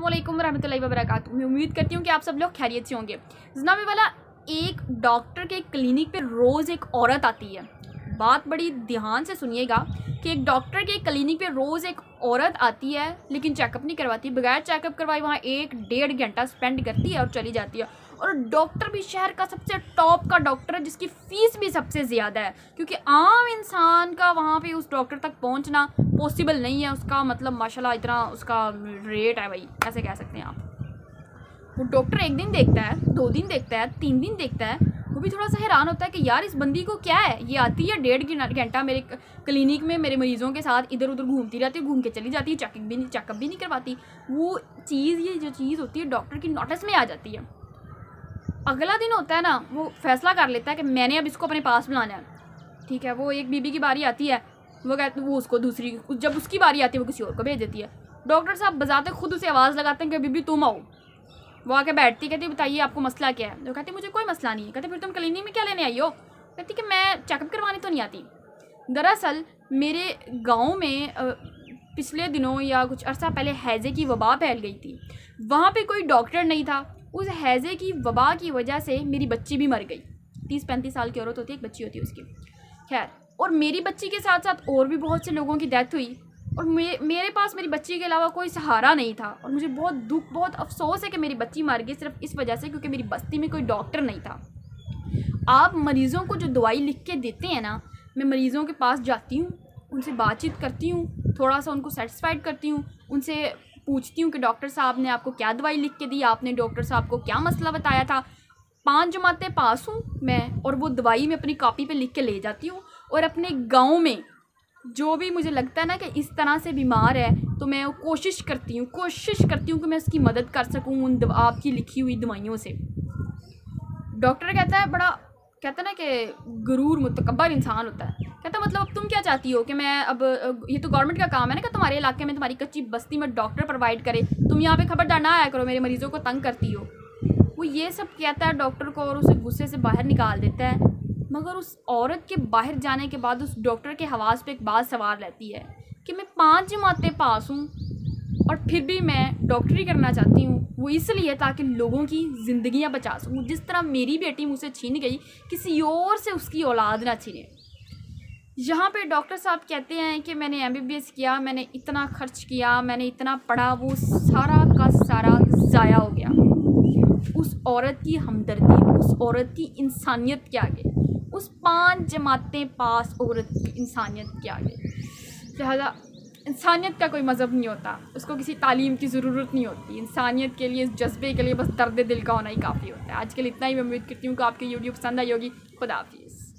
अस्सलामुअलैकुम रहमतुल्लाहि व बरकातुहू। मैं उम्मीद करती हूँ कि आप सब लोग खैरियत से होंगे। जनाब वाला एक डॉक्टर के क्लिनिक पे रोज़ एक औरत आती है। बात बड़ी ध्यान से सुनिएगा कि एक डॉक्टर के क्लिनिक पे रोज़ एक औरत आती है, लेकिन चेकअप नहीं करवाती। बगैर चेकअप करवाए वहाँ 1-1.5 घंटा स्पेंड करती है और चली जाती है। और डॉक्टर भी शहर का सबसे टॉप का डॉक्टर है, जिसकी फ़ीस भी सबसे ज़्यादा है, क्योंकि आम इंसान का वहाँ पे उस डॉक्टर तक पहुँचना पॉसिबल नहीं है। उसका मतलब माशाल्लाह इतना उसका रेट है भाई, ऐसे कह सकते हैं आप। वो डॉक्टर 1 दिन देखता है, 2 दिन देखता है, 3 दिन देखता है। वो भी थोड़ा सा हैरान होता है कि यार इस बंदी को क्या है, ये आती है 1.5 घंटा मेरे क्लिनिक में मेरे मरीज़ों के साथ इधर उधर घूमती रहती है, घूम के चली जाती है, चेकअप भी नहीं करवाती। वो चीज़, ये जो चीज़ होती है डॉक्टर की नोटिस में आ जाती है। अगला दिन होता है ना, वो फैसला कर लेता है कि मैंने अब इसको अपने पास बुलाना है। ठीक है, वो एक बीबी की बारी आती है, वो उसको दूसरी, जब उसकी बारी आती है वो किसी और को भेज देती है। डॉक्टर साहब बजाते खुद उसे आवाज़ लगाते हैं कि बीबी तुम आओ। वो आके बैठती, कहती बताइए आपको मसला क्या है। तो कहती मुझे कोई मसला नहीं है। कहते फिर तुम क्लिनिक में क्या लेने आई हो। कहती कि मैं चेकअप करवाने तो नहीं आती। दरअसल मेरे गाँव में पिछले दिनों या कुछ अर्सा पहले हैज़े की वबा फैल गई थी। वहाँ पे कोई डॉक्टर नहीं था। उस हैज़े की वबा की वजह से मेरी बच्ची भी मर गई। 30-35 साल की औरत होती है, एक बच्ची होती है उसकी। खैर, और मेरी बच्ची के साथ साथ और भी बहुत से लोगों की डेथ हुई, और मेरे पास मेरी बच्ची के अलावा कोई सहारा नहीं था। और मुझे बहुत दुख, बहुत अफसोस है कि मेरी बच्ची मर गई सिर्फ इस वजह से क्योंकि मेरी बस्ती में कोई डॉक्टर नहीं था। आप मरीज़ों को जो दवाई लिख के देते हैं ना, मैं मरीज़ों के पास जाती हूँ, उनसे बातचीत करती हूँ, थोड़ा सा उनको सेटिस्फाइड करती हूँ, उनसे पूछती हूँ कि डॉक्टर साहब ने आपको क्या दवाई लिख के दी, आपने डॉक्टर साहब को क्या मसला बताया था। 5 जमातें पास हूँ मैं, और वो दवाई मैं अपनी कॉपी पे लिख के ले जाती हूँ। और अपने गांव में जो भी मुझे लगता है ना कि इस तरह से बीमार है, तो मैं कोशिश करती हूँ कि मैं उसकी मदद कर सकूँ उन आपकी लिखी हुई दवाइयों से। डॉक्टर कहता है ना कि गुरूर मुतकब्बर इंसान होता है। कहता मतलब अब तुम क्या चाहती हो कि मैं अब ये तो गवर्नमेंट का काम है ना कि तुम्हारे इलाके में, तुम्हारी कच्ची बस्ती में डॉक्टर प्रोवाइड करे, तुम यहाँ पे खबरदार ना आया करो, मेरे मरीज़ों को तंग करती हो। वो ये सब कहता है डॉक्टर को और उसे गुस्से से बाहर निकाल देता है। मगर उस औरत के बाहर जाने के बाद उस डॉक्टर के हवास पे एक बात सवार रहती है कि मैं 5 जमातें पास हूँ और फिर भी मैं डॉक्टरी करना चाहती हूँ। वो इसलिए ताकि लोगों की ज़िंदगियाँ बचा सकूँ। जिस तरह मेरी बेटी मुझसे छीन गई, किसी और से उसकी औलाद ना छीने। यहाँ पे डॉक्टर साहब कहते हैं कि मैंने MBBS किया, मैंने इतना खर्च किया, मैंने इतना पढ़ा, वो सारा का सारा ज़ाया हो गया उस औरत की हमदर्दी, उस औरत की इंसानियत के आगे, उस 5 जमातें पास औरत की इंसानियत के आगे। लिहाजा इंसानियत का कोई मज़हब नहीं होता, उसको किसी तालीम की ज़रूरत नहीं होती। इंसानियत के लिए, इस जज्बे के लिए बस दर्द दिल का होना ही काफ़ी होता है। आज के लिए इतना ही। मैं उम्मीद करती हूँ कि आपकी वीडियो पसंद आई होगी। खुदा हाफिज़।